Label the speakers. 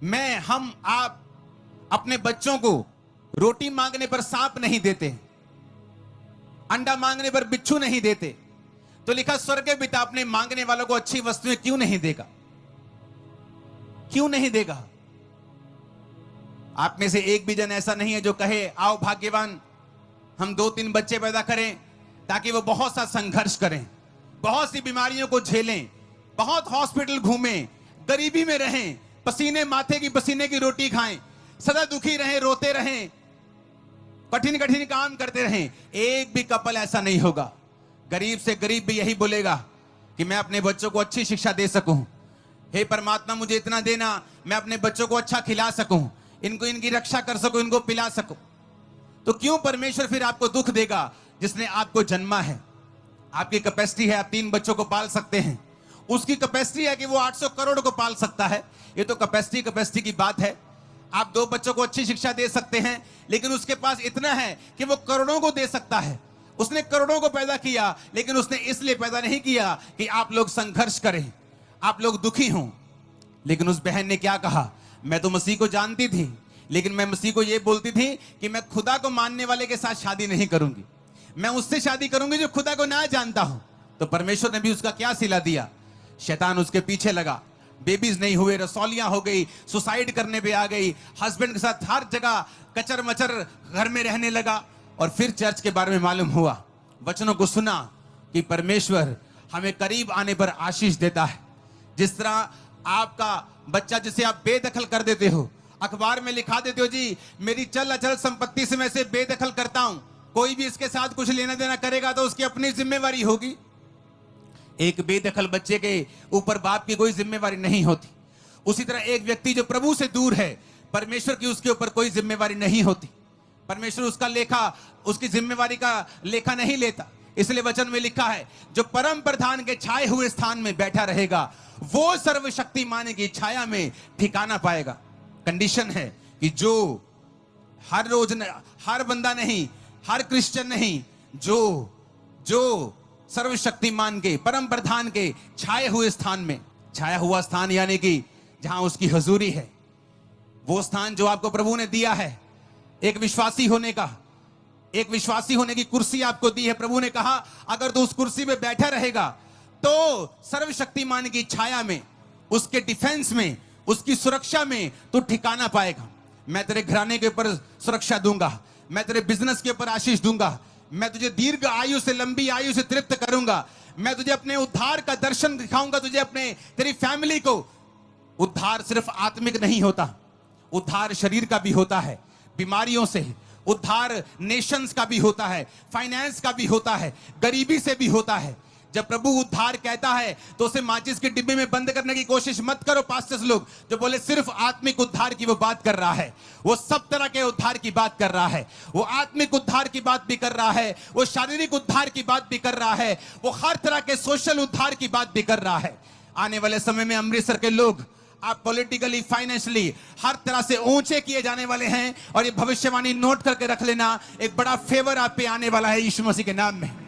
Speaker 1: हम आप अपने बच्चों को रोटी मांगने पर सांप नहीं देते, अंडा मांगने पर बिच्छू नहीं देते। तो लिखा स्वर्गीय पिता अपने मांगने वालों को अच्छी वस्तुएं क्यों नहीं देगा? क्यों नहीं देगा? आप में से एक भी जन ऐसा नहीं है जो कहे आओ भाग्यवान हम 2-3 बच्चे पैदा करें ताकि वो बहुत सा संघर्ष करें, बहुत सी बीमारियों को झेलें, बहुत हॉस्पिटल घूमें, गरीबी में रहें, पसीने माथे की पसीने की रोटी खाएं, सदा दुखी रहें, रोते रहें, कठिन कठिन काम करते रहें। एक भी कपल ऐसा नहीं होगा। गरीब से गरीब भी यही बोलेगा कि मैं अपने बच्चों को अच्छी शिक्षा दे सकूं, हे परमात्मा मुझे इतना देना, मैं अपने बच्चों को अच्छा खिला सकूं, इनको इनकी रक्षा कर सकूं, इनको पिला सकूं। तो क्यों परमेश्वर फिर आपको दुख देगा जिसने आपको जन्मा है? आपकी कैपेसिटी है, आप 3 बच्चों को पाल सकते हैं। उसकी कैपेसिटी है कि वो 800 करोड़ को पाल सकता है। ये तो कैपेसिटी की बात है। आप 2 बच्चों को अच्छी शिक्षा दे सकते हैं, लेकिन उसके पास इतना है कि वो करोड़ों को दे सकता है। उसने करोड़ों को पैदा किया, लेकिन उसने इसलिए पैदा नहीं किया कि आप लोग संघर्ष करें, आप लोग दुखी हों। लेकिन उस बहन ने क्या कहा? मैं तो मसीह को जानती थी, लेकिन मैं मसीह को यह बोलती थी कि मैं खुदा को मानने वाले के साथ शादी नहीं करूंगी, मैं उससे शादी करूंगी जो खुदा को ना जानता हूं। तो परमेश्वर ने भी उसका क्या सिला दिया? शैतान उसके पीछे लगा, बेबीज नहीं हुए, रसौलियां हो गई, सुसाइड करने पे आ गई, हस्बैंड के साथ हर जगह कचर मचर घर में रहने लगा। और फिर चर्च के बारे में मालूम हुआ, वचनों को सुना कि परमेश्वर हमें करीब आने पर आशीष देता है। जिस तरह आपका बच्चा जिसे आप बेदखल कर देते हो, अखबार में लिखा देते हो जी मेरी चल अचल संपत्ति से मैं इसे बेदखल करता हूं, कोई भी इसके साथ कुछ लेना देना करेगा तो उसकी अपनी जिम्मेवारी होगी। एक बेदखल बच्चे के ऊपर बाप की कोई जिम्मेवारी नहीं होती। उसी तरह एक व्यक्ति जो प्रभु से दूर है, परमेश्वर की उसके ऊपर कोई जिम्मेवारी नहीं होती। परमेश्वर उसका लेखा, उसकी जिम्मेवारी का लेखा नहीं लेता। इसलिए वचन में लिखा है जो परम प्रधान के छाए हुए स्थान में बैठा रहेगा वो सर्वशक्तिमान की छाया में ठिकाना पाएगा। कंडीशन है कि जो हर रोज हर बंदा नहीं, हर क्रिश्चियन नहीं, जो सर्वशक्तिमान के परम प्रधान के छाए हुए स्थान में, छाया हुआ स्थान यानी कि जहां उसकी हजूरी है, वो स्थान जो आपको प्रभु ने दिया है, एक विश्वासी होने का, एक विश्वासी होने की कुर्सी आपको दी है। प्रभु ने कहा अगर तू उस कुर्सी पे बैठा रहेगा तो सर्वशक्तिमान की छाया में, उसके डिफेंस में, उसकी सुरक्षा में तू ठिकाना पाएगा। मैं तेरे घराने के ऊपर सुरक्षा दूंगा, मैं तेरे बिजनेस के ऊपर आशीष दूंगा, मैं तुझे दीर्घ आयु से, लंबी आयु से तृप्त करूंगा, मैं तुझे अपने उद्धार का दर्शन दिखाऊंगा, तुझे अपने तेरी फैमिली को। उद्धार सिर्फ आत्मिक नहीं होता, उद्धार शरीर का भी होता है, बीमारियों से उद्धार नेशंस का भी होता है, फाइनेंस का भी होता है, गरीबी से भी होता है। जब प्रभु उद्धार कहता है तो उसे माचिस के डिब्बे में बंद करने की कोशिश मत करो। पास्टर्स लोग जो बोले सिर्फ आत्मिक उद्धार की वो बात कर रहा है, वो सब तरह के उद्धार की बात कर रहा है। वो आत्मिक उद्धार की बात भी कर रहा है, वो शारीरिक उद्धार की बात भी कर रहा है, वो हर तरह के सोशल उद्धार की बात भी कर रहा है। आने वाले समय में अमृतसर के लोग आप पॉलिटिकली, फाइनेंशियली हर तरह से ऊंचे किए जाने वाले हैं। और ये भविष्यवाणी नोट करके रख लेना, एक बड़ा फेवर आप पे आने वाला है यीशु मसीह के नाम में।